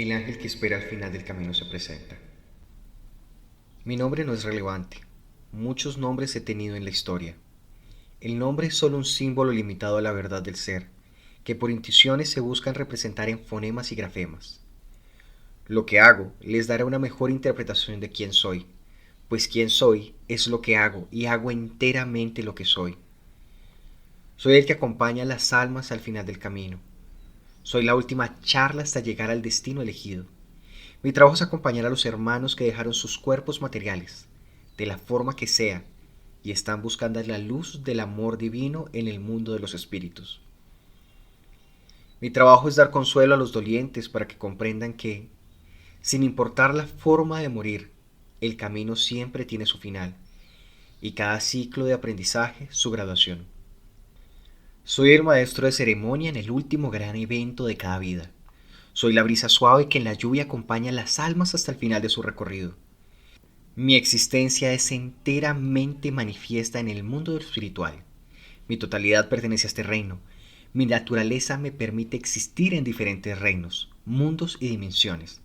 El ángel que espera al final del camino se presenta. Mi nombre no es relevante. Muchos nombres he tenido en la historia. El nombre es solo un símbolo limitado a la verdad del ser, que por intuiciones se buscan representar en fonemas y grafemas. Lo que hago les dará una mejor interpretación de quién soy, pues quién soy es lo que hago y hago enteramente lo que soy. Soy el que acompaña a las almas al final del camino. Soy la última charla hasta llegar al destino elegido. Mi trabajo es acompañar a los hermanos que dejaron sus cuerpos materiales, de la forma que sea, y están buscando la luz del amor divino en el mundo de los espíritus. Mi trabajo es dar consuelo a los dolientes para que comprendan que, sin importar la forma de morir, el camino siempre tiene su final, y cada ciclo de aprendizaje su graduación. Soy el maestro de ceremonia en el último gran evento de cada vida. Soy la brisa suave que en la lluvia acompaña a las almas hasta el final de su recorrido. Mi existencia es enteramente manifiesta en el mundo espiritual. Mi totalidad pertenece a este reino. Mi naturaleza me permite existir en diferentes reinos, mundos y dimensiones.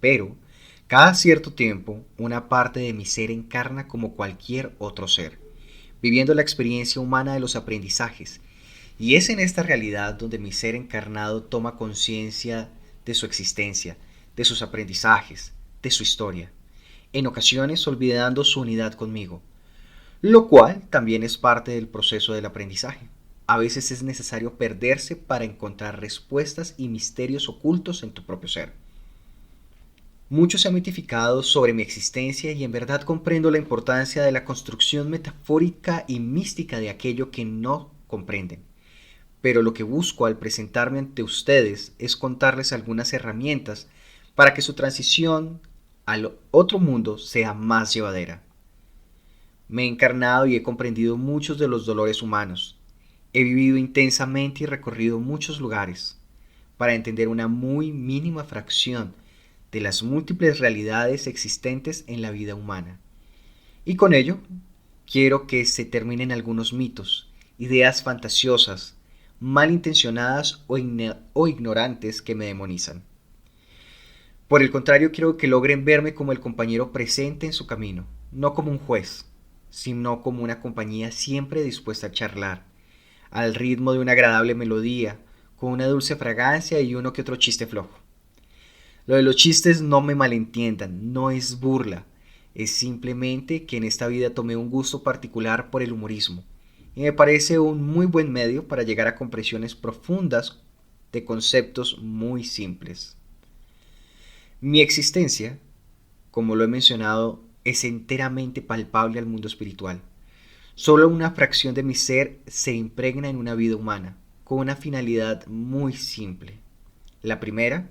Pero, cada cierto tiempo, una parte de mi ser encarna como cualquier otro ser, viviendo la experiencia humana de los aprendizajes. Y es en esta realidad donde mi ser encarnado toma conciencia de su existencia, de sus aprendizajes, de su historia, en ocasiones olvidando su unidad conmigo, lo cual también es parte del proceso del aprendizaje. A veces es necesario perderse para encontrar respuestas y misterios ocultos en tu propio ser. Mucho se ha mitificado sobre mi existencia y en verdad comprendo la importancia de la construcción metafórica y mística de aquello que no comprenden. Pero lo que busco al presentarme ante ustedes es contarles algunas herramientas para que su transición al otro mundo sea más llevadera. Me he encarnado y he comprendido muchos de los dolores humanos. He vivido intensamente y recorrido muchos lugares para entender una muy mínima fracción de las múltiples realidades existentes en la vida humana. Y con ello, quiero que se terminen algunos mitos, ideas fantasiosas, malintencionadas o ignorantes que me demonizan. Por el contrario, quiero que logren verme como el compañero presente en su camino, no como un juez, sino como una compañía siempre dispuesta a charlar, al ritmo de una agradable melodía, con una dulce fragancia y uno que otro chiste flojo. Lo de los chistes no me malentiendan, no es burla, es simplemente que en esta vida tomé un gusto particular por el humorismo, y me parece un muy buen medio para llegar a comprensiones profundas de conceptos muy simples. Mi existencia, como lo he mencionado, es enteramente palpable al mundo espiritual. Solo una fracción de mi ser se impregna en una vida humana, con una finalidad muy simple. La primera,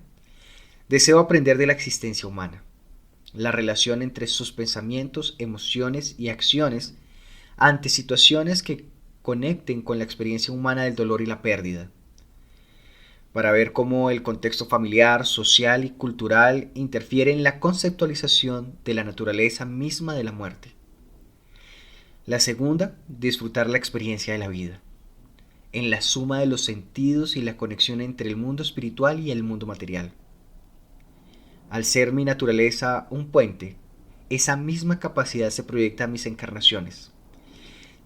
deseo aprender de la existencia humana, la relación entre sus pensamientos, emociones y acciones ante situaciones que conecten con la experiencia humana del dolor y la pérdida, para ver cómo el contexto familiar, social y cultural interfiere en la conceptualización de la naturaleza misma de la muerte. La segunda, disfrutar la experiencia de la vida, en la suma de los sentidos y la conexión entre el mundo espiritual y el mundo material. Al ser mi naturaleza un puente, esa misma capacidad se proyecta a mis encarnaciones.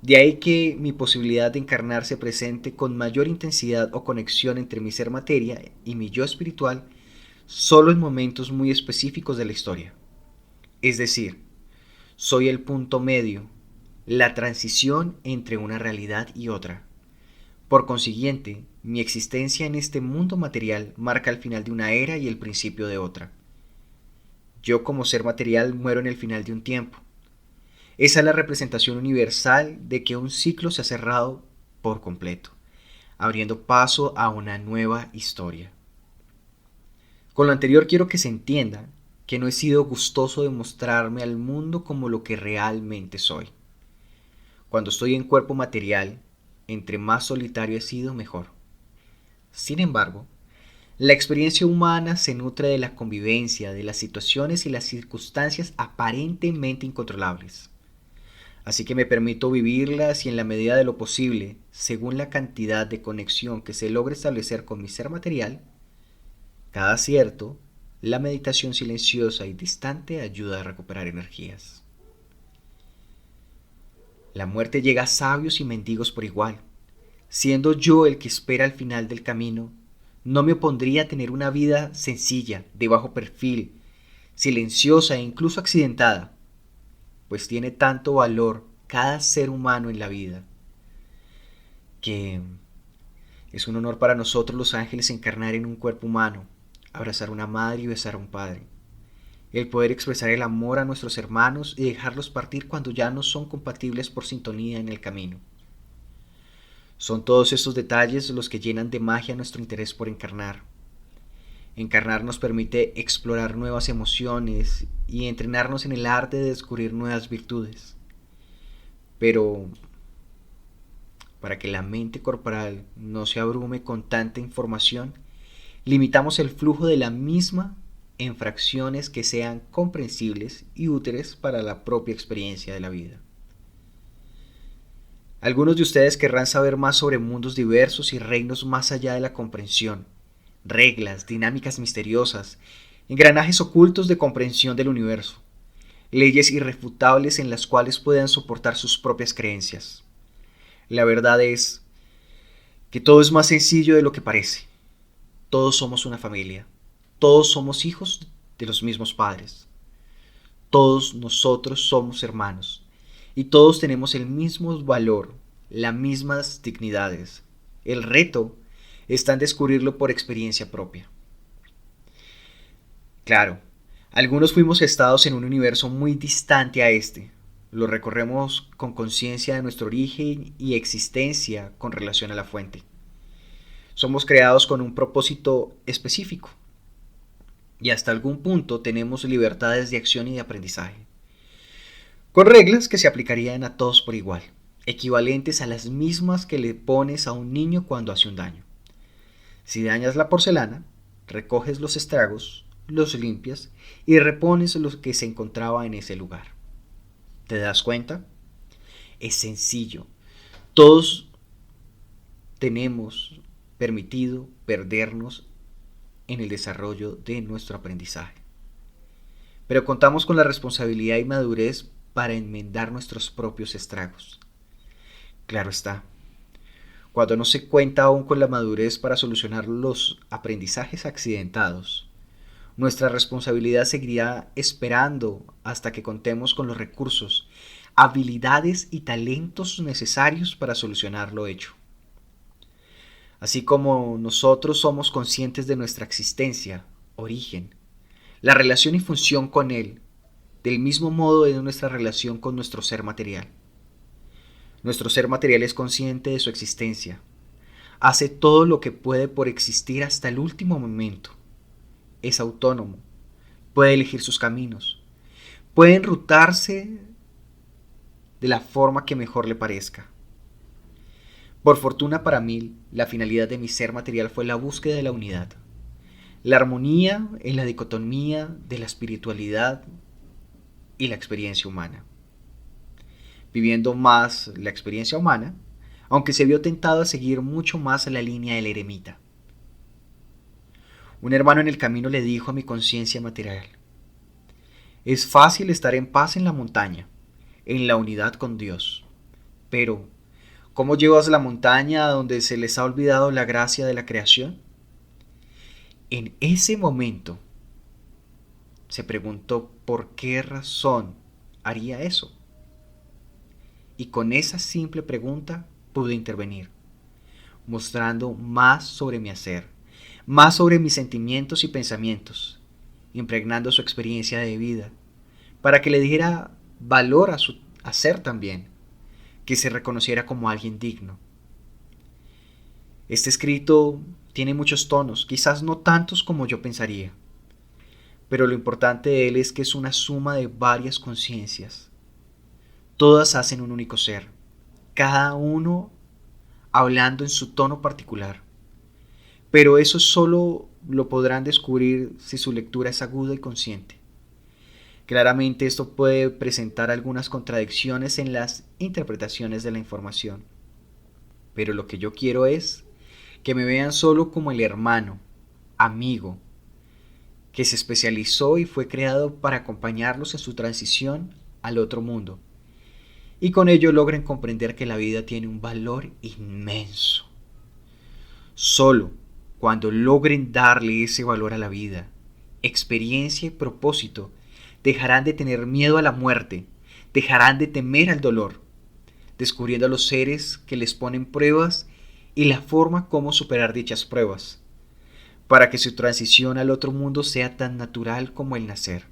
De ahí que mi posibilidad de encarnar se presente con mayor intensidad o conexión entre mi ser materia y mi yo espiritual solo en momentos muy específicos de la historia. Es decir, soy el punto medio, la transición entre una realidad y otra. Por consiguiente, mi existencia en este mundo material marca el final de una era y el principio de otra. Yo como ser material muero en el final de un tiempo. Esa es la representación universal de que un ciclo se ha cerrado por completo, abriendo paso a una nueva historia. Con lo anterior quiero que se entienda que no he sido gustoso de mostrarme al mundo como lo que realmente soy. Cuando estoy en cuerpo material, entre más solitario he sido, mejor. Sin embargo, la experiencia humana se nutre de la convivencia, de las situaciones y las circunstancias aparentemente incontrolables. Así que me permito vivirlas y en la medida de lo posible, según la cantidad de conexión que se logre establecer con mi ser material, cada cierto la meditación silenciosa y distante ayuda a recuperar energías. La muerte llega a sabios y mendigos por igual. Siendo yo el que espera al final del camino, no me opondría a tener una vida sencilla, de bajo perfil, silenciosa e incluso accidentada, pues tiene tanto valor cada ser humano en la vida, que es un honor para nosotros los ángeles encarnar en un cuerpo humano, abrazar a una madre y besar a un padre. El poder expresar el amor a nuestros hermanos y dejarlos partir cuando ya no son compatibles por sintonía en el camino. Son todos estos detalles los que llenan de magia nuestro interés por encarnar. Encarnar nos permite explorar nuevas emociones y entrenarnos en el arte de descubrir nuevas virtudes. Pero para que la mente corporal no se abrume con tanta información, limitamos el flujo de la misma en fracciones que sean comprensibles y útiles para la propia experiencia de la vida. Algunos de ustedes querrán saber más sobre mundos diversos y reinos más allá de la comprensión, reglas, dinámicas misteriosas, engranajes ocultos de comprensión del universo, leyes irrefutables en las cuales puedan soportar sus propias creencias. La verdad es que todo es más sencillo de lo que parece. Todos somos una familia. Todos somos hijos de los mismos padres. Todos nosotros somos hermanos. Y todos tenemos el mismo valor, las mismas dignidades. El reto está en descubrirlo por experiencia propia. Claro, algunos fuimos gestados en un universo muy distante a este. Lo recorremos con conciencia de nuestro origen y existencia con relación a la fuente. Somos creados con un propósito específico y hasta algún punto tenemos libertades de acción y de aprendizaje, con reglas que se aplicarían a todos por igual, equivalentes a las mismas que le pones a un niño cuando hace un daño. Si dañas la porcelana, recoges los estragos, los limpias y repones lo que se encontraba en ese lugar. ¿Te das cuenta? Es sencillo. Todos tenemos permitido perdernos en el desarrollo de nuestro aprendizaje. Pero contamos con la responsabilidad y madurez para enmendar nuestros propios estragos. Claro está, cuando no se cuenta aún con la madurez para solucionar los aprendizajes accidentados, nuestra responsabilidad seguirá esperando hasta que contemos con los recursos, habilidades y talentos necesarios para solucionar lo hecho. Así como nosotros somos conscientes de nuestra existencia, origen, la relación y función con él, del mismo modo es nuestra relación con nuestro ser material. Nuestro ser material es consciente de su existencia, hace todo lo que puede por existir hasta el último momento, es autónomo, puede elegir sus caminos, puede enrutarse de la forma que mejor le parezca. Por fortuna para mí, la finalidad de mi ser material fue la búsqueda de la unidad, la armonía en la dicotomía de la espiritualidad y la experiencia humana. Viviendo más la experiencia humana, aunque se vio tentado a seguir mucho más la línea del eremita. Un hermano en el camino le dijo a mi conciencia material: es fácil estar en paz en la montaña, en la unidad con Dios, pero ¿cómo llevas la montaña a donde se les ha olvidado la gracia de la creación? En ese momento se preguntó por qué razón haría eso. Y con esa simple pregunta pude intervenir, mostrando más sobre mi hacer, más sobre mis sentimientos y pensamientos, impregnando su experiencia de vida, para que le diera valor a su hacer también, que se reconociera como alguien digno. Este escrito tiene muchos tonos, quizás no tantos como yo pensaría, pero lo importante de él es que es una suma de varias conciencias. Todas hacen un único ser, cada uno hablando en su tono particular, pero eso solo lo podrán descubrir si su lectura es aguda y consciente. Claramente esto puede presentar algunas contradicciones en las interpretaciones de la información, pero lo que yo quiero es que me vean solo como el hermano, amigo, que se especializó y fue creado para acompañarlos en su transición al otro mundo, y con ello logren comprender que la vida tiene un valor inmenso. Solo cuando logren darle ese valor a la vida, experiencia y propósito, dejarán de tener miedo a la muerte, dejarán de temer al dolor, descubriendo a los seres que les ponen pruebas y la forma como superar dichas pruebas, para que su transición al otro mundo sea tan natural como el nacer.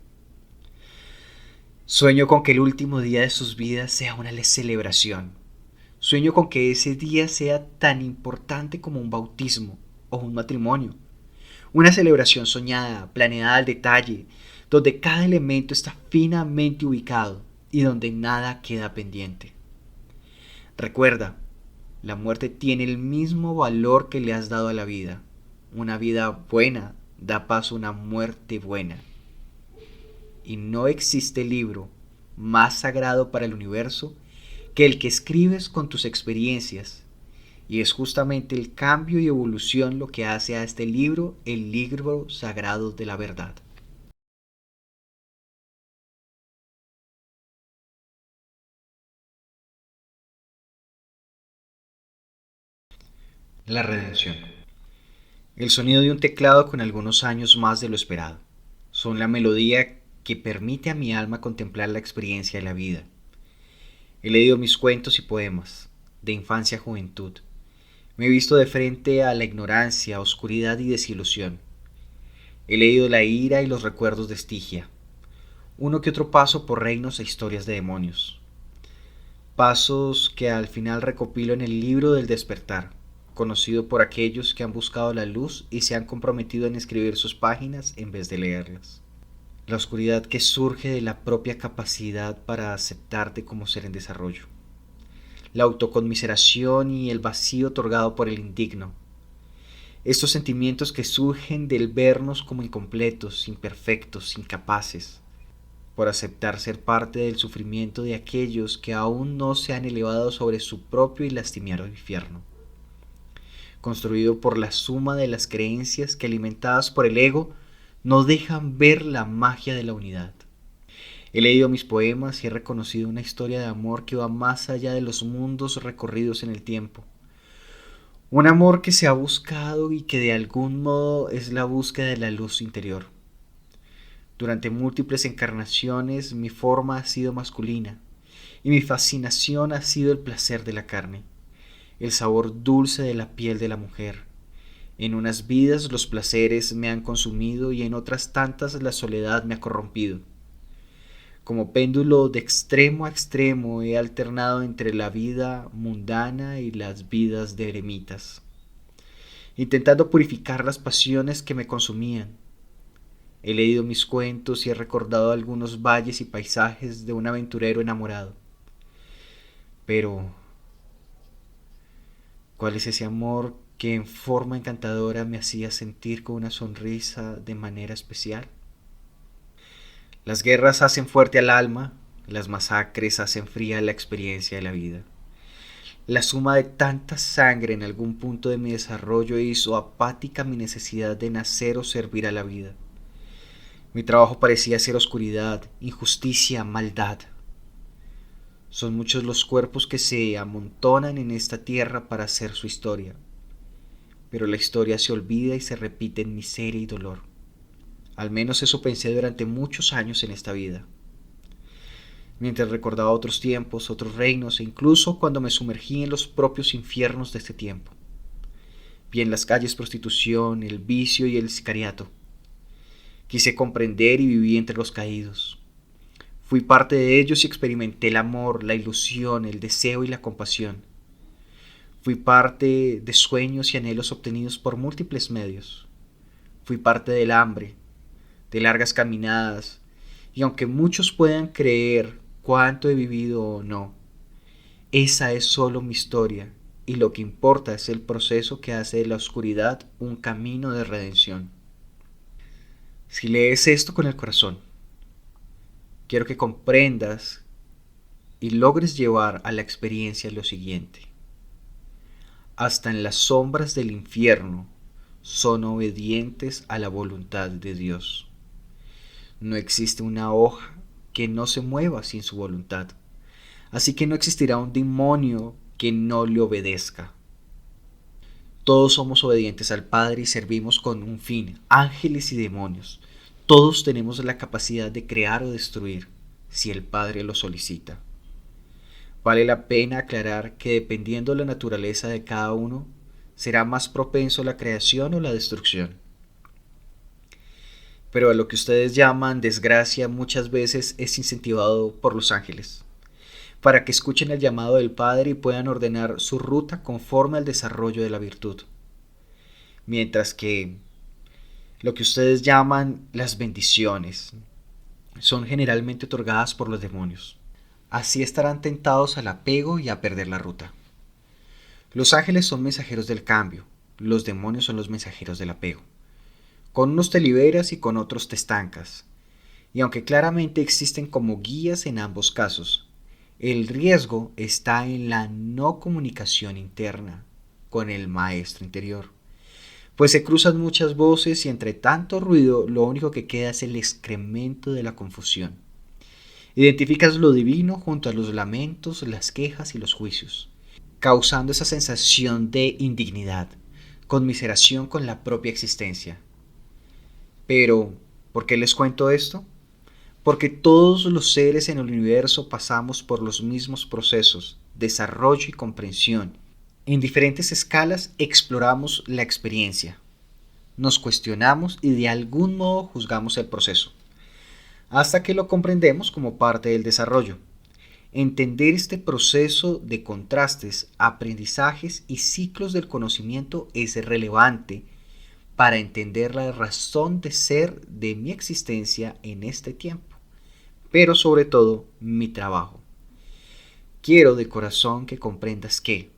Sueño con que el último día de sus vidas sea una celebración. Sueño con que ese día sea tan importante como un bautismo o un matrimonio. Una celebración soñada, planeada al detalle, donde cada elemento está finamente ubicado y donde nada queda pendiente. Recuerda, la muerte tiene el mismo valor que le has dado a la vida. Una vida buena da paso a una muerte buena. Y no existe libro más sagrado para el universo que el que escribes con tus experiencias. Y es justamente el cambio y evolución lo que hace a este libro el libro sagrado de la verdad. La redención. El sonido de un teclado con algunos años más de lo esperado. Son la melodía que permite a mi alma contemplar la experiencia de la vida. He leído mis cuentos y poemas, de infancia a juventud. Me he visto de frente a la ignorancia, oscuridad y desilusión. He leído la ira y los recuerdos de Estigia, uno que otro paso por reinos e historias de demonios. Pasos que al final recopilo en el libro del despertar, conocido por aquellos que han buscado la luz y se han comprometido en escribir sus páginas en vez de leerlas. La oscuridad que surge de la propia capacidad para aceptarte como ser en desarrollo. La autoconmiseración y el vacío otorgado por el indigno. Estos sentimientos que surgen del vernos como incompletos, imperfectos, incapaces, por aceptar ser parte del sufrimiento de aquellos que aún no se han elevado sobre su propio y lastimero infierno, construido por la suma de las creencias que, alimentadas por el ego, no dejan ver la magia de la unidad. He leído mis poemas y he reconocido una historia de amor que va más allá de los mundos recorridos en el tiempo. Un amor que se ha buscado y que de algún modo es la búsqueda de la luz interior. Durante múltiples encarnaciones mi forma ha sido masculina y mi fascinación ha sido el placer de la carne, el sabor dulce de la piel de la mujer. En unas vidas los placeres me han consumido y en otras tantas la soledad me ha corrompido. Como péndulo de extremo a extremo he alternado entre la vida mundana y las vidas de eremitas, intentando purificar las pasiones que me consumían. He leído mis cuentos y he recordado algunos valles y paisajes de un aventurero enamorado. Pero, ¿cuál es ese amor que en forma encantadora me hacía sentir con una sonrisa de manera especial? Las guerras hacen fuerte al alma, las masacres hacen fría la experiencia de la vida. La suma de tanta sangre en algún punto de mi desarrollo hizo apática mi necesidad de nacer o servir a la vida. Mi trabajo parecía ser oscuridad, injusticia, maldad. Son muchos los cuerpos que se amontonan en esta tierra para hacer su historia, pero la historia se olvida y se repite en miseria y dolor. Al menos eso pensé durante muchos años en esta vida, mientras recordaba otros tiempos, otros reinos e incluso cuando me sumergí en los propios infiernos de este tiempo. Vi en las calles prostitución, el vicio y el sicariato. Quise comprender y viví entre los caídos. Fui parte de ellos y experimenté el amor, la ilusión, el deseo y la compasión. Fui parte de sueños y anhelos obtenidos por múltiples medios. Fui parte del hambre, de largas caminadas, y aunque muchos puedan creer cuánto he vivido o no, esa es solo mi historia, y lo que importa es el proceso que hace de la oscuridad un camino de redención. Si lees esto con el corazón, quiero que comprendas y logres llevar a la experiencia lo siguiente. Hasta en las sombras del infierno son obedientes a la voluntad de Dios. No existe una hoja que no se mueva sin su voluntad. Así que no existirá un demonio que no le obedezca. Todos somos obedientes al Padre y servimos con un fin, ángeles y demonios. Todos tenemos la capacidad de crear o destruir, si el Padre lo solicita. Vale la pena aclarar que dependiendo de la naturaleza de cada uno, será más propenso a la creación o la destrucción. Pero a lo que ustedes llaman desgracia muchas veces es incentivado por los ángeles, para que escuchen el llamado del Padre y puedan ordenar su ruta conforme al desarrollo de la virtud. Mientras que lo que ustedes llaman las bendiciones son generalmente otorgadas por los demonios. Así estarán tentados al apego y a perder la ruta. Los ángeles son mensajeros del cambio, los demonios son los mensajeros del apego. Con unos te liberas y con otros te estancas. Y aunque claramente existen como guías en ambos casos, el riesgo está en la no comunicación interna con el maestro interior. Pues se cruzan muchas voces y entre tanto ruido lo único que queda es el excremento de la confusión. Identificas lo divino junto a los lamentos, las quejas y los juicios, causando esa sensación de indignidad, conmiseración con la propia existencia. Pero, ¿por qué les cuento esto? Porque todos los seres en el universo pasamos por los mismos procesos, desarrollo y comprensión. En diferentes escalas exploramos la experiencia, nos cuestionamos y de algún modo juzgamos el proceso, hasta que lo comprendemos como parte del desarrollo. Entender este proceso de contrastes, aprendizajes y ciclos del conocimiento es relevante para entender la razón de ser de mi existencia en este tiempo, pero sobre todo mi trabajo. Quiero de corazón que comprendas que,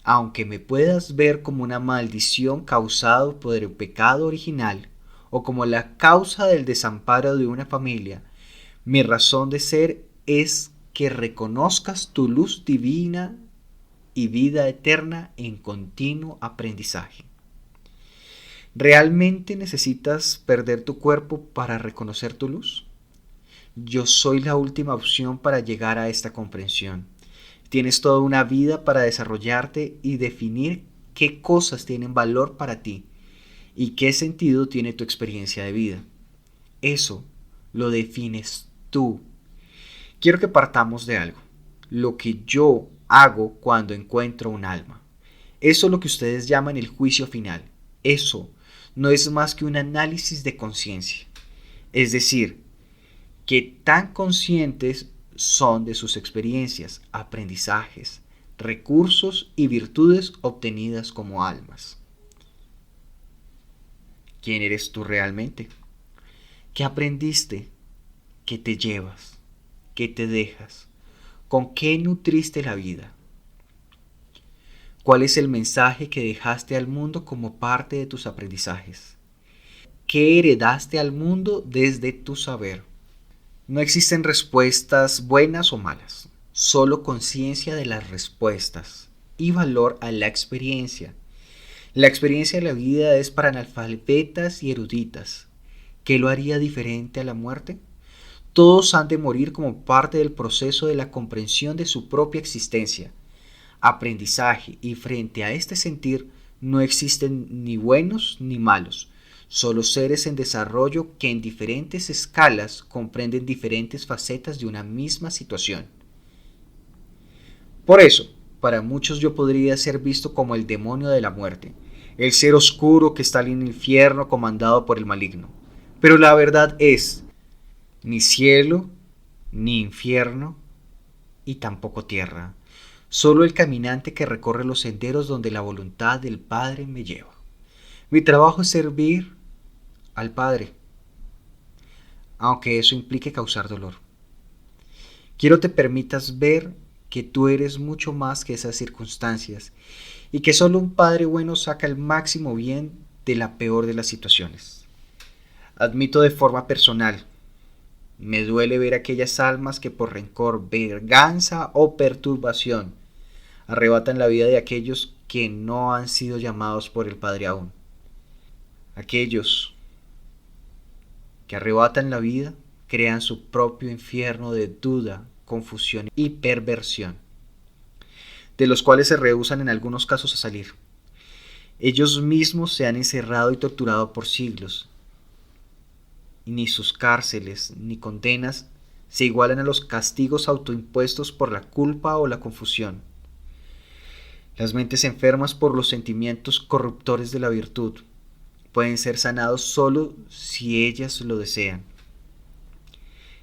aunque me puedas ver como una maldición causada por el pecado original o como la causa del desamparo de una familia, mi razón de ser es que reconozcas tu luz divina y vida eterna en continuo aprendizaje. ¿Realmente necesitas perder tu cuerpo para reconocer tu luz? Yo soy la última opción para llegar a esta comprensión. Tienes toda una vida para desarrollarte y definir qué cosas tienen valor para ti y qué sentido tiene tu experiencia de vida. Eso lo defines tú. Quiero que partamos de algo. Lo que yo hago cuando encuentro un alma. Eso es lo que ustedes llaman el juicio final. Eso no es más que un análisis de conciencia. Es decir, que tan conscientes son de sus experiencias, aprendizajes, recursos y virtudes obtenidas como almas. ¿Quién eres tú realmente? ¿Qué aprendiste? ¿Qué te llevas? ¿Qué te dejas? ¿Con qué nutriste la vida? ¿Cuál es el mensaje que dejaste al mundo como parte de tus aprendizajes? ¿Qué heredaste al mundo desde tu saber? No existen respuestas buenas o malas, solo conciencia de las respuestas y valor a la experiencia. La experiencia de la vida es para analfabetas y eruditas. ¿Qué lo haría diferente a la muerte? Todos han de morir como parte del proceso de la comprensión de su propia existencia, aprendizaje, y frente a este sentir no existen ni buenos ni malos, solo seres en desarrollo que en diferentes escalas comprenden diferentes facetas de una misma situación. Por eso, para muchos yo podría ser visto como el demonio de la muerte, el ser oscuro que está en el infierno comandado por el maligno. Pero la verdad es, ni cielo, ni infierno, y tampoco tierra, solo el caminante que recorre los senderos donde la voluntad del Padre me lleva. Mi trabajo es servir al Padre, aunque eso implique causar dolor. Quiero te permitas ver que tú eres mucho más que esas circunstancias y que solo un Padre bueno saca el máximo bien de la peor de las situaciones. Admito de forma personal, me duele ver aquellas almas que por rencor, venganza o perturbación arrebatan la vida de aquellos que no han sido llamados por el Padre aún. Aquellos que arrebatan la vida crean su propio infierno de duda, confusión y perversión, de los cuales se rehúsan en algunos casos a salir. Ellos mismos se han encerrado y torturado por siglos, y ni sus cárceles ni condenas se igualan a los castigos autoimpuestos por la culpa o la confusión. Las mentes enfermas por los sentimientos corruptores de la virtud pueden ser sanados solo si ellas lo desean.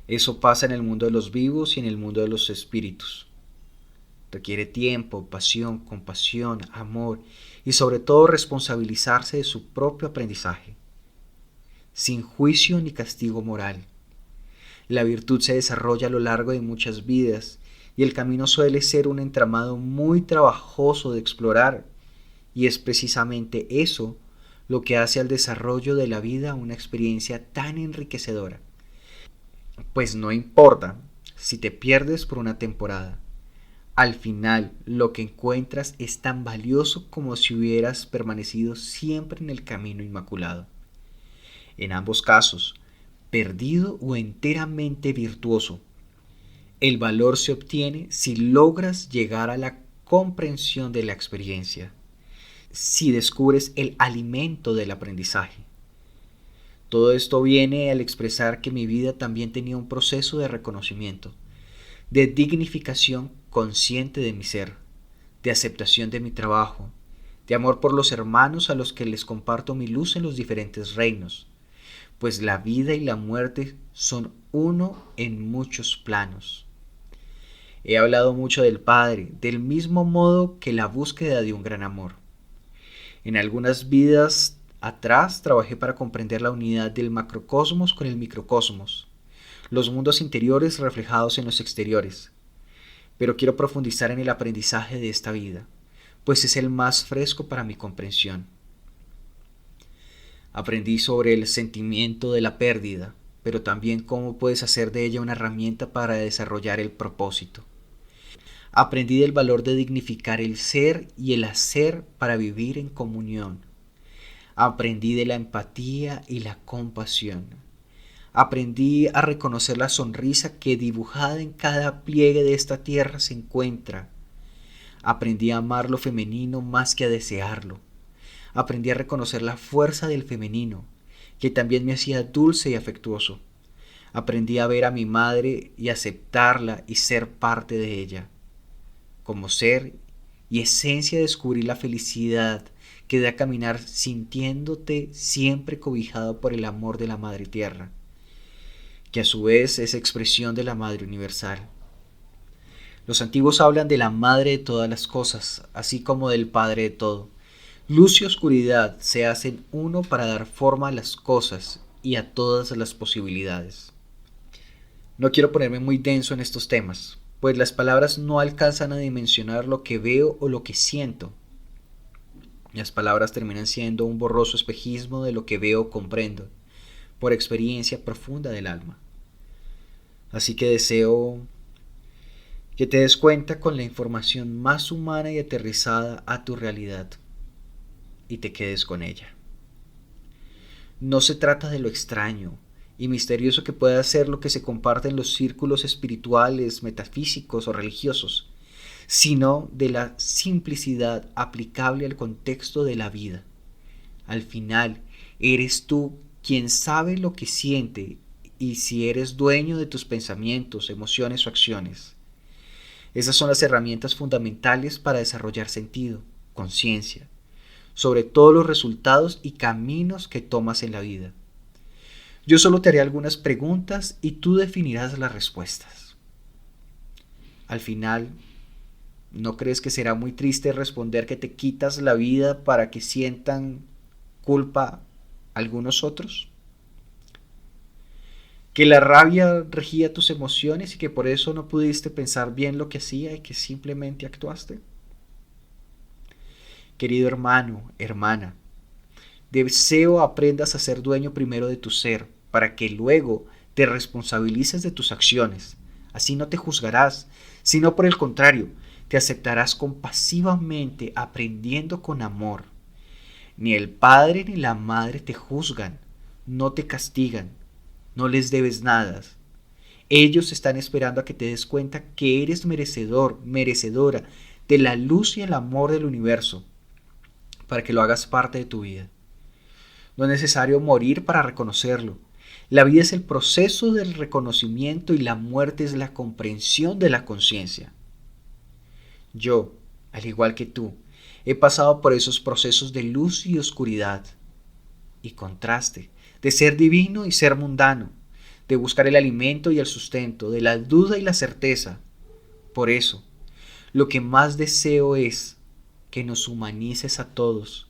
Eso pasa en el mundo de los vivos y en el mundo de los espíritus. Requiere tiempo, pasión, compasión, amor y sobre todo responsabilizarse de su propio aprendizaje, sin juicio ni castigo moral. La virtud se desarrolla a lo largo de muchas vidas y el camino suele ser un entramado muy trabajoso de explorar, y es precisamente eso lo que hace al desarrollo de la vida una experiencia tan enriquecedora. Pues no importa si te pierdes por una temporada, al final lo que encuentras es tan valioso como si hubieras permanecido siempre en el camino inmaculado. En ambos casos, perdido o enteramente virtuoso, el valor se obtiene si logras llegar a la comprensión de la experiencia, si descubres el alimento del aprendizaje. Todo esto viene al expresar que mi vida también tenía un proceso de reconocimiento, de dignificación consciente de mi ser, de aceptación de mi trabajo, de amor por los hermanos a los que les comparto mi luz en los diferentes reinos, pues la vida y la muerte son uno en muchos planos. He hablado mucho del Padre, del mismo modo que la búsqueda de un gran amor. En algunas vidas atrás trabajé para comprender la unidad del macrocosmos con el microcosmos, los mundos interiores reflejados en los exteriores. Pero quiero profundizar en el aprendizaje de esta vida, pues es el más fresco para mi comprensión. Aprendí sobre el sentimiento de la pérdida, pero también cómo puedes hacer de ella una herramienta para desarrollar el propósito. Aprendí del valor de dignificar el ser y el hacer para vivir en comunión. Aprendí de la empatía y la compasión. Aprendí a reconocer la sonrisa que dibujada en cada pliegue de esta tierra se encuentra. Aprendí a amar lo femenino más que a desearlo. Aprendí a reconocer la fuerza del femenino, que también me hacía dulce y afectuoso. Aprendí a ver a mi madre y aceptarla y ser parte de ella. Como ser y esencia descubrí la felicidad que da caminar sintiéndote siempre cobijado por el amor de la Madre Tierra, que a su vez es expresión de la Madre Universal. Los antiguos hablan de la Madre de todas las cosas, así como del Padre de todo. Luz y oscuridad se hacen uno para dar forma a las cosas y a todas las posibilidades. No quiero ponerme muy denso en estos temas, pues las palabras no alcanzan a dimensionar lo que veo o lo que siento. Las palabras terminan siendo un borroso espejismo de lo que veo o comprendo, por experiencia profunda del alma. Así que deseo que te des cuenta con la información más humana y aterrizada a tu realidad, y te quedes con ella. No se trata de lo extraño y misterioso que pueda ser lo que se comparte en los círculos espirituales, metafísicos o religiosos, sino de la simplicidad aplicable al contexto de la vida. Al final, eres tú quien sabe lo que siente y si eres dueño de tus pensamientos, emociones o acciones. Esas son las herramientas fundamentales para desarrollar sentido, conciencia, sobre todos los resultados y caminos que tomas en la vida. Yo solo te haré algunas preguntas y tú definirás las respuestas. Al final, ¿no crees que será muy triste responder que te quitas la vida para que sientan culpa algunos otros? Que la rabia regía tus emociones y que por eso no pudiste pensar bien lo que hacía y que simplemente actuaste. Querido hermano, hermana, deseo aprendas a ser dueño primero de tu ser, para que luego te responsabilices de tus acciones. Así no te juzgarás, sino por el contrario, te aceptarás compasivamente, aprendiendo con amor. Ni el padre ni la madre te juzgan, no te castigan. No les debes nada. Ellos están esperando a que te des cuenta que eres merecedor, merecedora de la luz y el amor del universo para que lo hagas parte de tu vida. No es necesario morir para reconocerlo. La vida es el proceso del reconocimiento y la muerte es la comprensión de la conciencia. Yo, al igual que tú, he pasado por esos procesos de luz y oscuridad y contraste, de ser divino y ser mundano, de buscar el alimento y el sustento, de la duda y la certeza. Por eso, lo que más deseo es que nos humanices a todos,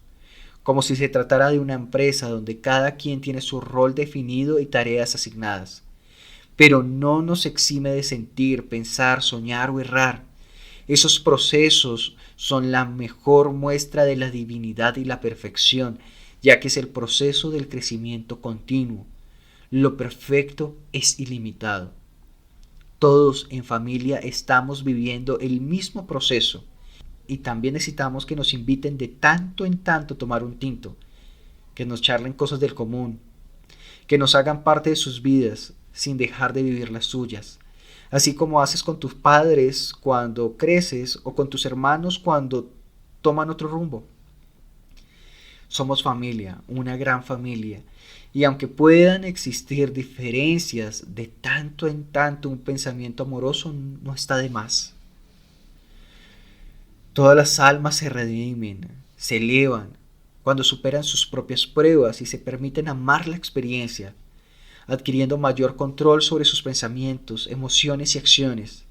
como si se tratara de una empresa donde cada quien tiene su rol definido y tareas asignadas. Pero no nos exime de sentir, pensar, soñar o errar. Esos procesos son la mejor muestra de la divinidad y la perfección, ya que es el proceso del crecimiento continuo. Lo perfecto es ilimitado. Todos en familia estamos viviendo el mismo proceso y también necesitamos que nos inviten de tanto en tanto a tomar un tinto, que nos charlen cosas del común, que nos hagan parte de sus vidas sin dejar de vivir las suyas, así como haces con tus padres cuando creces o con tus hermanos cuando toman otro rumbo. Somos familia, una gran familia, y aunque puedan existir diferencias de tanto en tanto, un pensamiento amoroso no está de más. Todas las almas se redimen, se elevan, cuando superan sus propias pruebas y se permiten amar la experiencia, adquiriendo mayor control sobre sus pensamientos, emociones y acciones.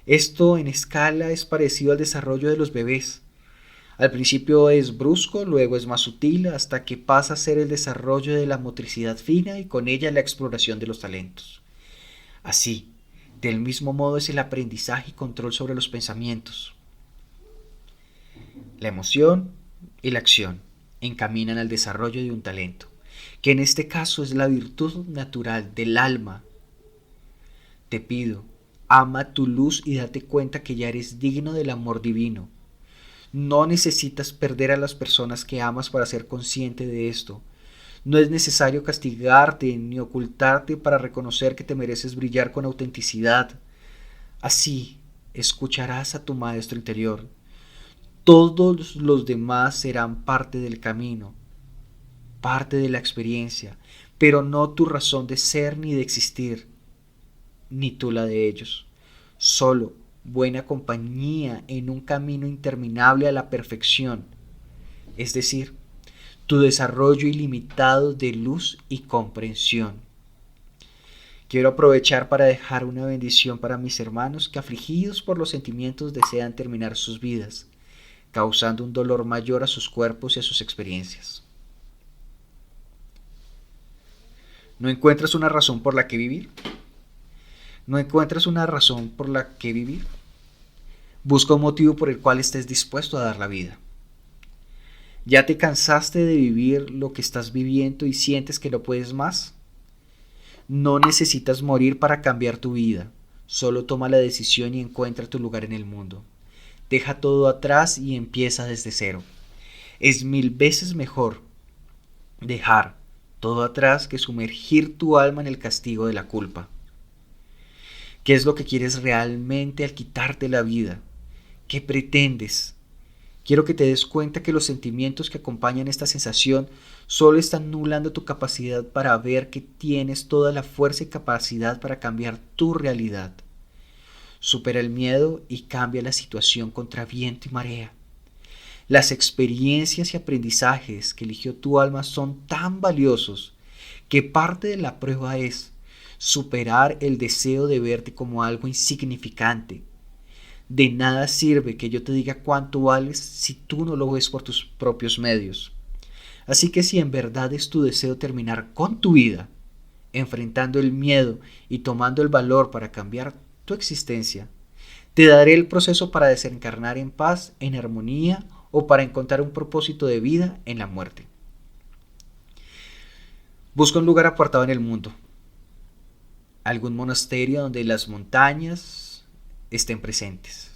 Esto en escala es parecido al desarrollo de los bebés. Al principio es brusco, luego es más sutil, hasta que pasa a ser el desarrollo de la motricidad fina y con ella la exploración de los talentos. Así, del mismo modo es el aprendizaje y control sobre los pensamientos. La emoción y la acción encaminan al desarrollo de un talento, que en este caso es la virtud natural del alma. Te pido, ama tu luz y date cuenta que ya eres digno del amor divino. No necesitas perder a las personas que amas para ser consciente de esto. No es necesario castigarte ni ocultarte para reconocer que te mereces brillar con autenticidad. Así escucharás a tu maestro interior. Todos los demás serán parte del camino, parte de la experiencia, pero no tu razón de ser ni de existir, ni tú la de ellos. Solo buena compañía en un camino interminable a la perfección, es decir, tu desarrollo ilimitado de luz y comprensión. Quiero aprovechar para dejar una bendición para mis hermanos que afligidos por los sentimientos desean terminar sus vidas, causando un dolor mayor a sus cuerpos y a sus experiencias. ¿No encuentras una razón por la que vivir? ¿No encuentras una razón por la que vivir? Busca un motivo por el cual estés dispuesto a dar la vida. ¿Ya te cansaste de vivir lo que estás viviendo y sientes que no puedes más? No necesitas morir para cambiar tu vida. Solo toma la decisión y encuentra tu lugar en el mundo. Deja todo atrás y empieza desde cero. Es 1000 veces mejor dejar todo atrás que sumergir tu alma en el castigo de la culpa. ¿Qué es lo que quieres realmente al quitarte la vida? ¿Qué pretendes? Quiero que te des cuenta que los sentimientos que acompañan esta sensación solo están nublando tu capacidad para ver que tienes toda la fuerza y capacidad para cambiar tu realidad. Supera el miedo y cambia la situación contra viento y marea. Las experiencias y aprendizajes que eligió tu alma son tan valiosos que parte de la prueba es superar el deseo de verte como algo insignificante. De nada sirve que yo te diga cuánto vales si tú no lo ves por tus propios medios. Así que si en verdad es tu deseo terminar con tu vida, enfrentando el miedo y tomando el valor para cambiar tu existencia, te daré el proceso para desencarnar en paz, en armonía o para encontrar un propósito de vida en la muerte. Busca un lugar apartado en el mundo, algún monasterio donde las montañas estén presentes.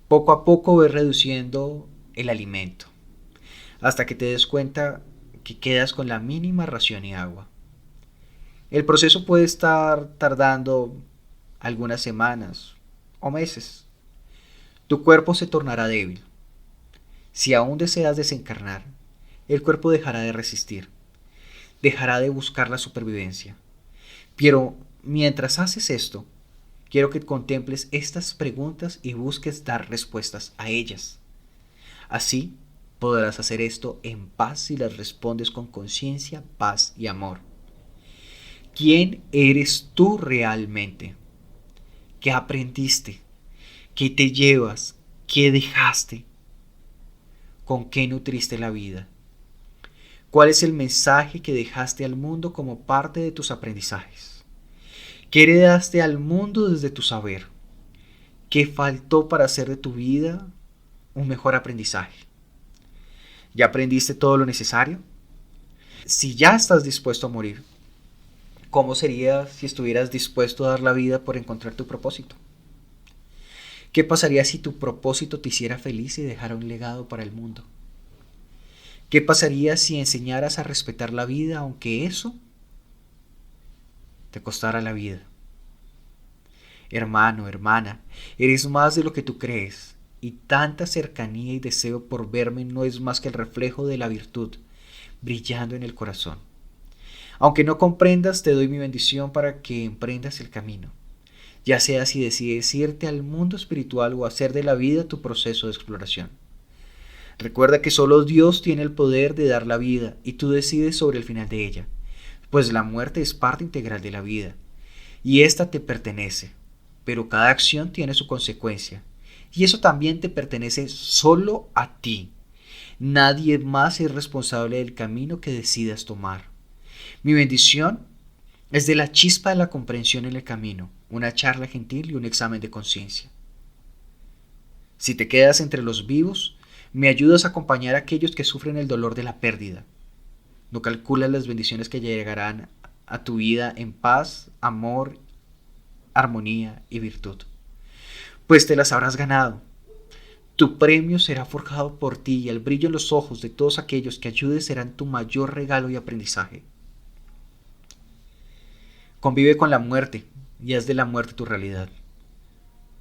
Poco a poco ve reduciendo el alimento, hasta que te des cuenta que quedas con la mínima ración y agua. El proceso puede estar tardando algunas semanas o meses. Tu cuerpo se tornará débil. Si aún deseas desencarnar, el cuerpo dejará de resistir, dejará de buscar la supervivencia. Pero mientras haces esto, quiero que contemples estas preguntas y busques dar respuestas a ellas. Así podrás hacer esto en paz si las respondes con conciencia, paz y amor. ¿Quién eres tú realmente? ¿Qué aprendiste? ¿Qué te llevas? ¿Qué dejaste? ¿Con qué nutriste la vida? ¿Cuál es el mensaje que dejaste al mundo como parte de tus aprendizajes? ¿Qué heredaste al mundo desde tu saber? ¿Qué faltó para hacer de tu vida un mejor aprendizaje? ¿Ya aprendiste todo lo necesario? Si ya estás dispuesto a morir, ¿cómo sería si estuvieras dispuesto a dar la vida por encontrar tu propósito? ¿Qué pasaría si tu propósito te hiciera feliz y dejara un legado para el mundo? ¿Qué pasaría si enseñaras a respetar la vida aunque eso te costara la vida? Hermano, hermana, eres más de lo que tú crees, y tanta cercanía y deseo por verme no es más que el reflejo de la virtud brillando en el corazón. Aunque no comprendas, te doy mi bendición para que emprendas el camino, ya sea si decides irte al mundo espiritual o hacer de la vida tu proceso de exploración. Recuerda que solo Dios tiene el poder de dar la vida y tú decides sobre el final de ella, pues la muerte es parte integral de la vida y ésta te pertenece, pero cada acción tiene su consecuencia y eso también te pertenece solo a ti. Nadie más es responsable del camino que decidas tomar. Mi bendición es de la chispa de la comprensión en el camino, una charla gentil y un examen de conciencia. Si te quedas entre los vivos, me ayudas a acompañar a aquellos que sufren el dolor de la pérdida. No calculas las bendiciones que llegarán a tu vida en paz, amor, armonía y virtud, pues te las habrás ganado. Tu premio será forjado por ti y el brillo en los ojos de todos aquellos que ayudes serán tu mayor regalo y aprendizaje. Convive con la muerte y haz de la muerte tu realidad.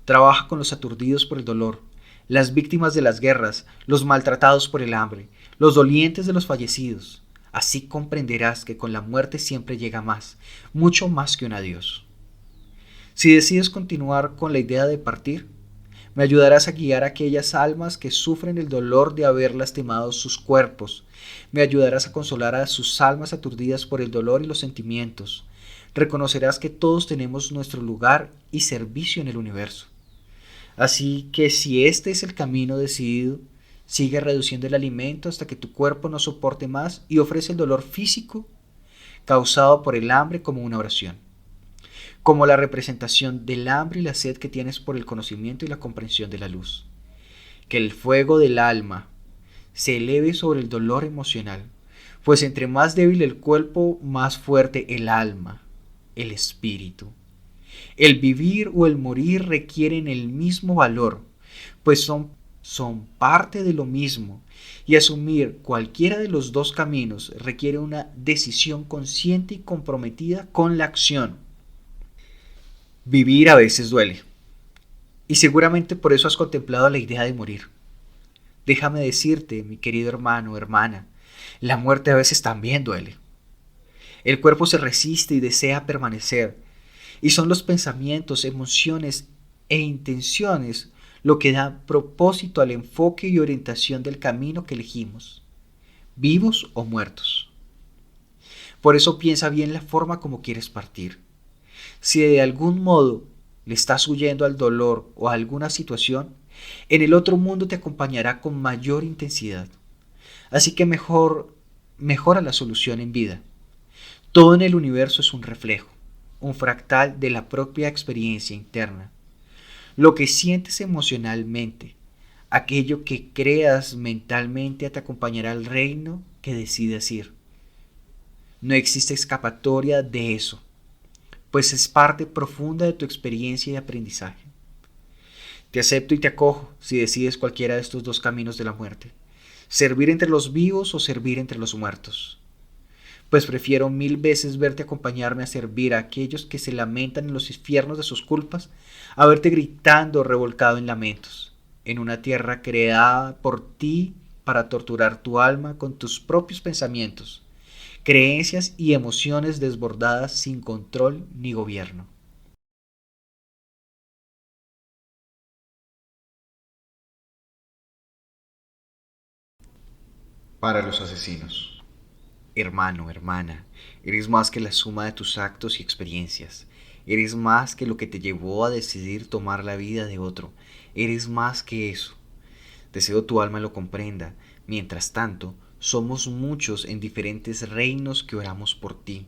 Trabaja con los aturdidos por el dolor, las víctimas de las guerras, los maltratados por el hambre, los dolientes de los fallecidos. Así comprenderás que con la muerte siempre llega más, mucho más que un adiós. Si decides continuar con la idea de partir, me ayudarás a guiar a aquellas almas que sufren el dolor de haber lastimado sus cuerpos. Me ayudarás a consolar a sus almas aturdidas por el dolor y los sentimientos. Reconocerás que todos tenemos nuestro lugar y servicio en el universo. Así que si este es el camino decidido, sigue reduciendo el alimento hasta que tu cuerpo no soporte más y ofrece el dolor físico causado por el hambre como una oración, como la representación del hambre y la sed que tienes por el conocimiento y la comprensión de la luz. Que el fuego del alma se eleve sobre el dolor emocional, pues entre más débil el cuerpo, más fuerte el alma, el espíritu. El vivir o el morir requieren el mismo valor, pues son parte de lo mismo, y asumir cualquiera de los dos caminos requiere una decisión consciente y comprometida con la acción. Vivir a veces duele, y seguramente por eso has contemplado la idea de morir. Déjame decirte, mi querido hermano o hermana, la muerte a veces también duele. El cuerpo se resiste y desea permanecer, y son los pensamientos, emociones e intenciones lo que da propósito al enfoque y orientación del camino que elegimos, vivos o muertos. Por eso piensa bien la forma como quieres partir. Si de algún modo le estás huyendo al dolor o a alguna situación, en el otro mundo te acompañará con mayor intensidad. Así que mejora la solución en vida. Todo en el universo es un reflejo, un fractal de la propia experiencia interna. Lo que sientes emocionalmente, aquello que creas mentalmente te acompañará al reino que decidas ir. No existe escapatoria de eso, pues es parte profunda de tu experiencia y aprendizaje. Te acepto y te acojo si decides cualquiera de estos dos caminos de la muerte, servir entre los vivos o servir entre los muertos. pues prefiero mil veces verte acompañarme a servir a aquellos que se lamentan en los infiernos de sus culpas, a verte gritando revolcado en lamentos, en una tierra creada por ti para torturar tu alma con tus propios pensamientos, creencias y emociones desbordadas sin control ni gobierno. Para los asesinos. Hermano, hermana, eres más que la suma de tus actos y experiencias. Eres más que lo que te llevó a decidir tomar la vida de otro. Eres más que eso. Deseo tu alma lo comprenda. Mientras tanto, somos muchos en diferentes reinos que oramos por ti.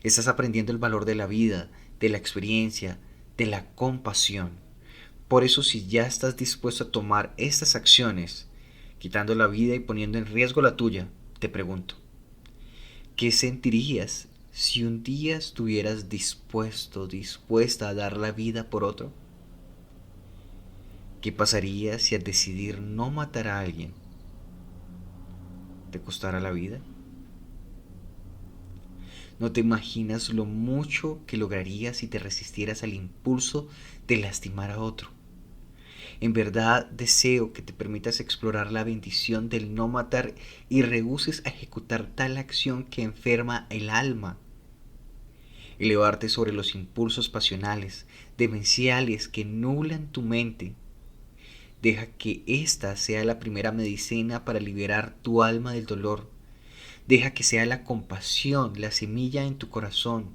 Estás aprendiendo el valor de la vida, de la experiencia, de la compasión. Por eso, si ya estás dispuesto a tomar estas acciones, quitando la vida y poniendo en riesgo la tuya, te pregunto, ¿qué sentirías si un día estuvieras dispuesta a dar la vida por otro? ¿Qué pasaría si al decidir no matar a alguien te costara la vida? No te imaginas lo mucho que lograrías si te resistieras al impulso de lastimar a otro. En verdad deseo que te permitas explorar la bendición del no matar y rehuses a ejecutar tal acción que enferma el alma. Elevarte sobre los impulsos pasionales, demenciales que nublan tu mente. Deja que esta sea la primera medicina para liberar tu alma del dolor. Deja que sea la compasión la semilla en tu corazón.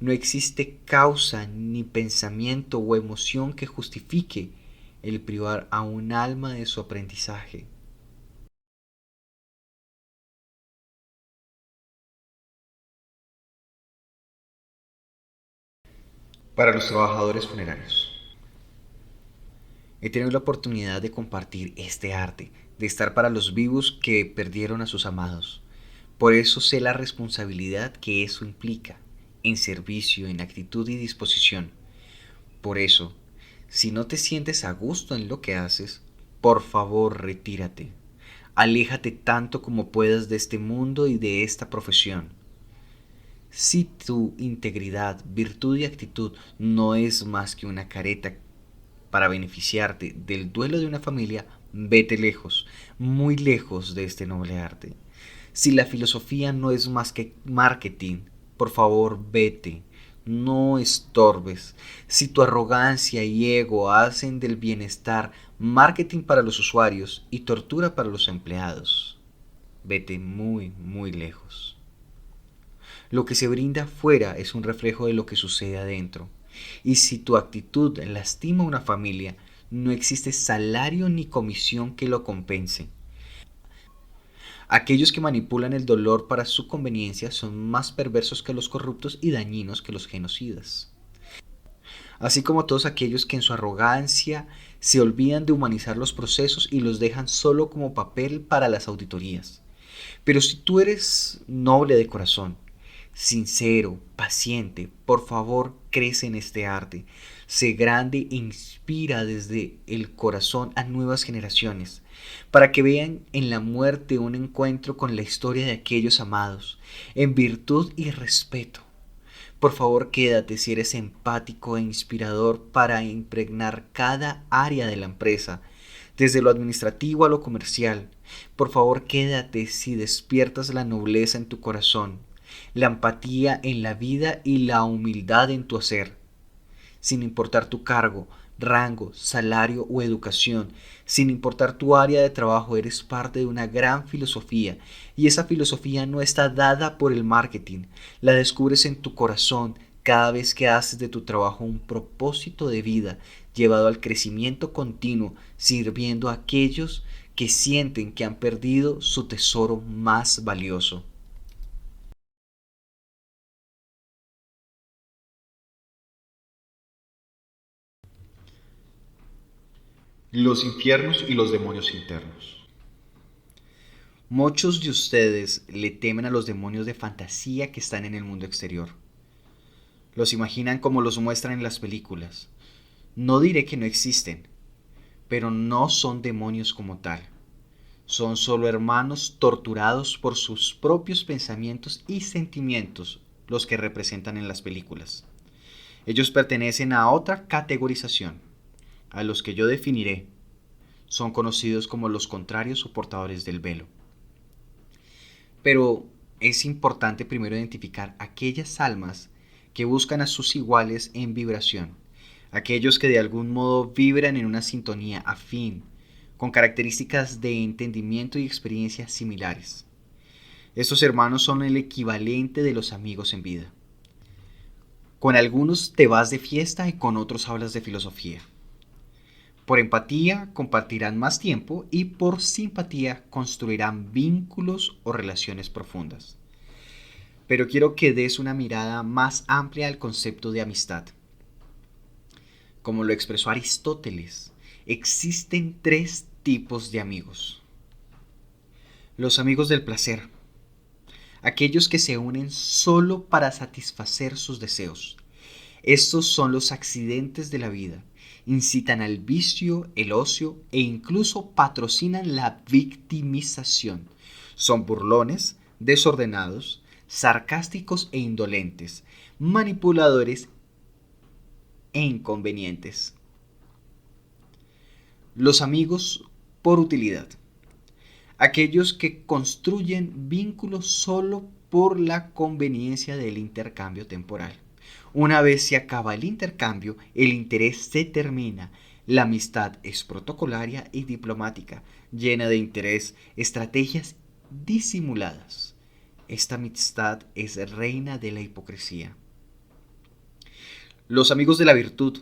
No existe causa ni pensamiento o emoción que justifique el privar a un alma de su aprendizaje. Para los trabajadores funerarios. He tenido la oportunidad de compartir este arte, de estar para los vivos que perdieron a sus amados. Por eso sé la responsabilidad que eso implica, en servicio, en actitud y disposición. Por eso, si no te sientes a gusto en lo que haces, por favor retírate. Aléjate tanto como puedas de este mundo y de esta profesión. Si tu integridad, virtud y actitud no es más que una careta para beneficiarte del duelo de una familia, vete lejos, muy lejos de este noble arte. Si la filosofía no es más que marketing, por favor vete, no estorbes. Si tu arrogancia y ego hacen del bienestar marketing para los usuarios y tortura para los empleados, vete muy, muy lejos. Lo que se brinda afuera es un reflejo de lo que sucede adentro. Y si tu actitud lastima a una familia, no existe salario ni comisión que lo compense. Aquellos que manipulan el dolor para su conveniencia son más perversos que los corruptos y dañinos que los genocidas. Así como todos aquellos que en su arrogancia se olvidan de humanizar los procesos y los dejan solo como papel para las auditorías. Pero si tú eres noble de corazón, sincero, paciente, por favor crece en este arte. Sé grande e inspira desde el corazón a nuevas generaciones, para que vean en la muerte un encuentro con la historia de aquellos amados, en virtud y respeto. Por favor, quédate si eres empático e inspirador para impregnar cada área de la empresa, desde lo administrativo a lo comercial. Por favor, quédate si despiertas la nobleza en tu corazón, la empatía en la vida y la humildad en tu hacer, sin importar tu cargo, rango, salario o educación, sin importar tu área de trabajo, eres parte de una gran filosofía y esa filosofía no está dada por el marketing, la descubres en tu corazón cada vez que haces de tu trabajo un propósito de vida llevado al crecimiento continuo, sirviendo a aquellos que sienten que han perdido su tesoro más valioso. Los infiernos y los demonios internos. Muchos de ustedes le temen a los demonios de fantasía que están en el mundo exterior. Los imaginan como los muestran en las películas. No diré que no existen, pero no son demonios como tal. Son solo hermanos torturados por sus propios pensamientos y sentimientos los que representan en las películas. Ellos pertenecen a otra categorización, a los que yo definiré. Son conocidos como los contrarios o portadores del velo. Pero es importante primero identificar aquellas almas que buscan a sus iguales en vibración, aquellos que de algún modo vibran en una sintonía afín, con características de entendimiento y experiencias similares. Estos hermanos son el equivalente de los amigos en vida. Con algunos te vas de fiesta y con otros hablas de filosofía. Por empatía compartirán más tiempo y por simpatía construirán vínculos o relaciones profundas. Pero quiero que des una mirada más amplia al concepto de amistad. Como lo expresó Aristóteles, existen 3 tipos de amigos. Los amigos del placer, aquellos que se unen solo para satisfacer sus deseos. Estos son los accidentes de la vida, incitan al vicio, el ocio e incluso patrocinan la victimización. Son burlones, desordenados, sarcásticos e indolentes, manipuladores e inconvenientes. Los amigos por utilidad, aquellos que construyen vínculos solo por la conveniencia del intercambio temporal. Una vez se acaba el intercambio, el interés se termina. La amistad es protocolaria y diplomática, llena de interés, estrategias disimuladas. Esta amistad es reina de la hipocresía. Los amigos de la virtud,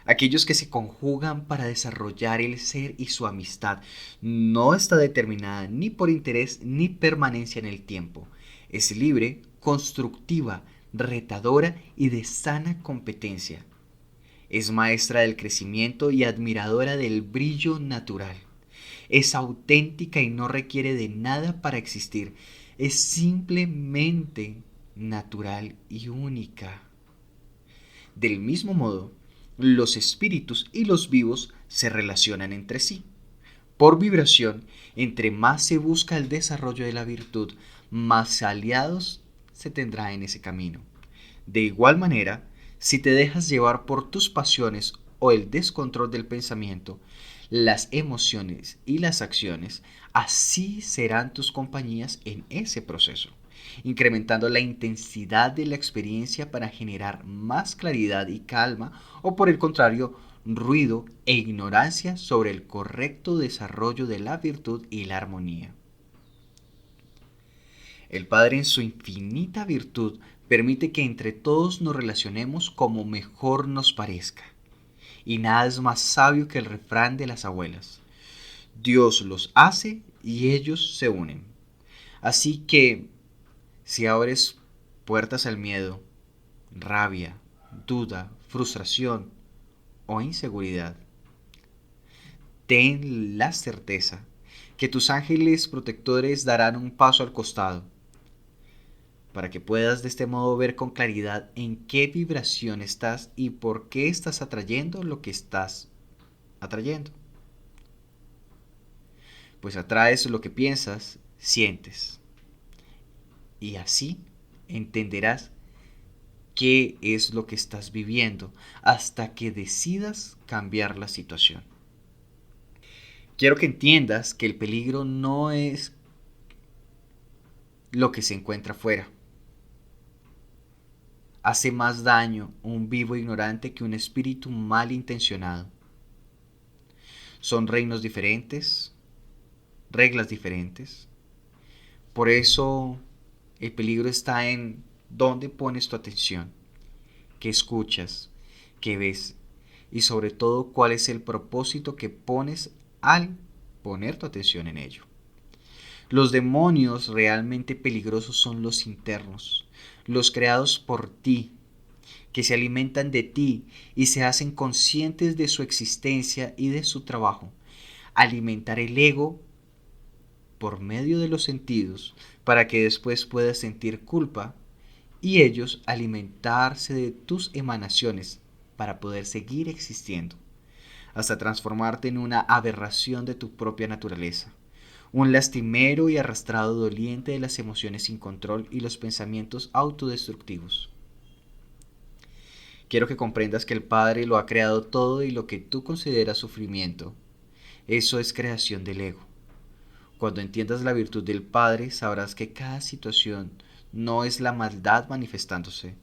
aquellos que se conjugan para desarrollar el ser y su amistad, no está determinada ni por interés ni permanencia en el tiempo. Es libre, constructiva, retadora y de sana competencia. Es maestra del crecimiento y admiradora del brillo natural. Es auténtica y no requiere de nada para existir. Es simplemente natural y única. Del mismo modo, los espíritus y los vivos se relacionan entre sí. Por vibración, entre más se busca el desarrollo de la virtud, más aliados se tendrá en ese camino. De igual manera, si te dejas llevar por tus pasiones o el descontrol del pensamiento, las emociones y las acciones, así serán tus compañías en ese proceso, incrementando la intensidad de la experiencia para generar más claridad y calma, o por el contrario, ruido e ignorancia sobre el correcto desarrollo de la virtud y la armonía. El Padre en su infinita virtud permite que entre todos nos relacionemos como mejor nos parezca. Y nada es más sabio que el refrán de las abuelas. Dios los hace y ellos se unen. Así que, si abres puertas al miedo, rabia, duda, frustración o inseguridad, ten la certeza que tus ángeles protectores darán un paso al costado, para que puedas de este modo ver con claridad en qué vibración estás y por qué estás atrayendo lo que estás atrayendo. Pues atraes lo que piensas, sientes. Y así entenderás qué es lo que estás viviendo hasta que decidas cambiar la situación. Quiero que entiendas que el peligro no es lo que se encuentra afuera. Hace más daño un vivo ignorante que un espíritu malintencionado. Son reinos diferentes, reglas diferentes. Por eso el peligro está en dónde pones tu atención, qué escuchas, qué ves y sobre todo cuál es el propósito que pones al poner tu atención en ello. Los demonios realmente peligrosos son los internos, los creados por ti, que se alimentan de ti y se hacen conscientes de su existencia y de su trabajo. Alimentar el ego por medio de los sentidos para que después puedas sentir culpa, y ellos alimentarse de tus emanaciones para poder seguir existiendo, hasta transformarte en una aberración de tu propia naturaleza. un lastimero y arrastrado doliente de las emociones sin control y los pensamientos autodestructivos. Quiero que comprendas que el Padre lo ha creado todo y lo que tú consideras sufrimiento, eso es creación del ego. Cuando entiendas la virtud del Padre, sabrás que cada situación no es la maldad manifestándose,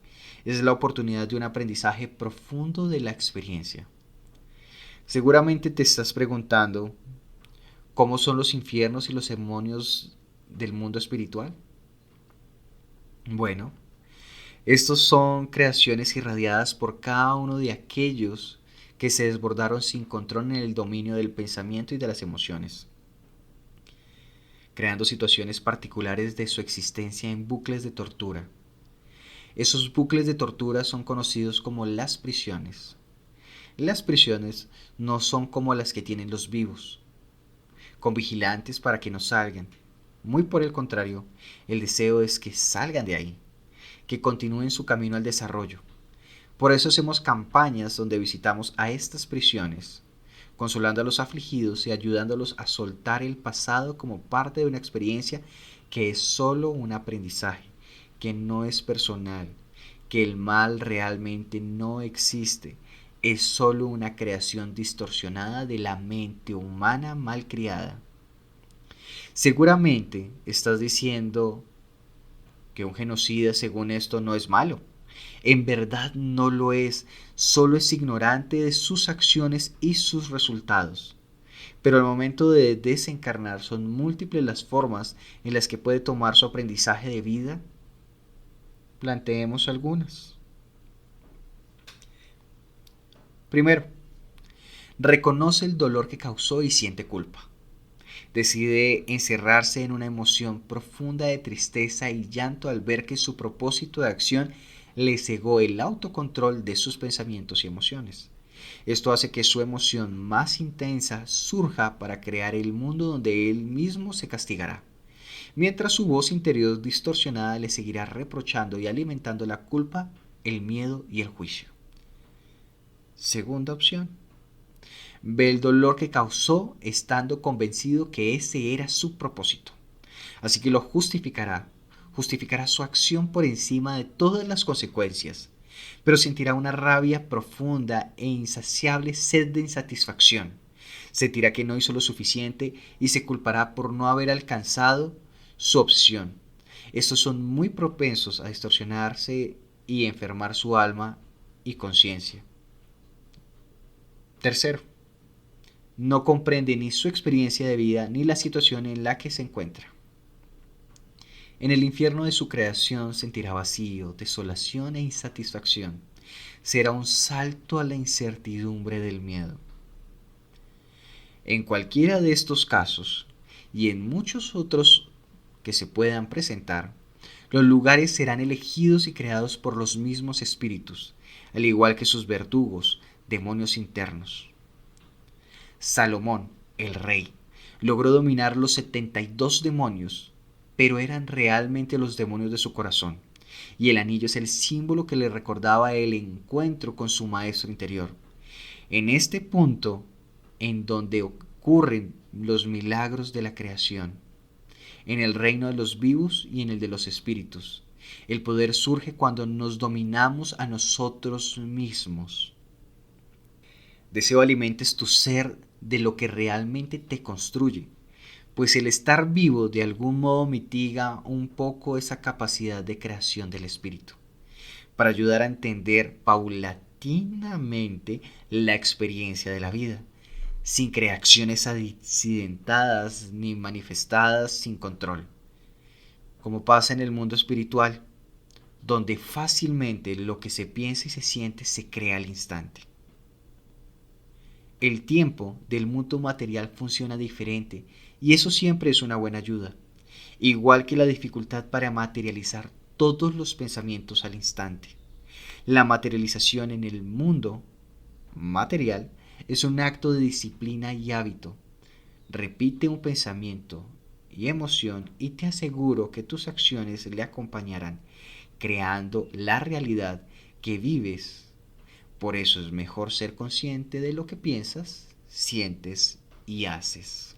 es la oportunidad de un aprendizaje profundo de la experiencia. Seguramente te estás preguntando, ¿cómo son los infiernos y los demonios del mundo espiritual? Bueno, estos son creaciones irradiadas por cada uno de aquellos que se desbordaron sin control en el dominio del pensamiento y de las emociones, creando situaciones particulares de su existencia en bucles de tortura. Esos bucles de tortura son conocidos como las prisiones. Las prisiones no son como las que tienen los vivos, con vigilantes para que no salgan. Muy por el contrario, el deseo es que salgan de ahí, que continúen su camino al desarrollo. Por eso hacemos campañas donde visitamos a estas prisiones, consolando a los afligidos y ayudándolos a soltar el pasado como parte de una experiencia que es solo un aprendizaje, que no es personal, que el mal realmente no existe, es solo una creación distorsionada de la mente humana malcriada. Seguramente estás diciendo que un genocida según esto no es malo. En verdad no lo es, solo es ignorante de sus acciones y sus resultados. Pero al momento de desencarnar son múltiples las formas en las que puede tomar su aprendizaje de vida. Planteemos algunas. Primero, reconoce el dolor que causó y siente culpa. Decide encerrarse en una emoción profunda de tristeza y llanto al ver que su propósito de acción le cegó el autocontrol de sus pensamientos y emociones. Esto hace que su emoción más intensa surja para crear el mundo donde él mismo se castigará, mientras su voz interior distorsionada le seguirá reprochando y alimentando la culpa, el miedo y el juicio. Segunda opción. Ve el dolor que causó estando convencido que ese era su propósito. Así que lo justificará su acción por encima de todas las consecuencias, pero sentirá una rabia profunda e insaciable sed de insatisfacción. Sentirá que no hizo lo suficiente y se culpará por no haber alcanzado su opción. Estos son muy propensos a distorsionarse y enfermar su alma y conciencia. Tercero, no comprende ni su experiencia de vida ni la situación en la que se encuentra. En el infierno de su creación sentirá vacío, desolación e insatisfacción. Será un salto a la incertidumbre del miedo. En cualquiera de estos casos, y en muchos otros que se puedan presentar, los lugares serán elegidos y creados por los mismos espíritus, al igual que sus verdugos, demonios internos. Salomón, el rey, logró dominar los 72 demonios, pero eran realmente los demonios de su corazón, y el anillo es el símbolo que le recordaba el encuentro con su maestro interior. En este punto, en donde ocurren los milagros de la creación, en el reino de los vivos y en el de los espíritus, el poder surge cuando nos dominamos a nosotros mismos. Deseo alimentes tu ser de lo que realmente te construye, pues el estar vivo de algún modo mitiga un poco esa capacidad de creación del espíritu, para ayudar a entender paulatinamente la experiencia de la vida, sin creaciones accidentadas ni manifestadas sin control, como pasa en el mundo espiritual, donde fácilmente lo que se piensa y se siente se crea al instante. El tiempo del mundo material funciona diferente y eso siempre es una buena ayuda, igual que la dificultad para materializar todos los pensamientos al instante. La materialización en el mundo material es un acto de disciplina y hábito. Repite un pensamiento y emoción y te aseguro que tus acciones le acompañarán, creando la realidad que vives. Por eso es mejor ser consciente de lo que piensas, sientes y haces.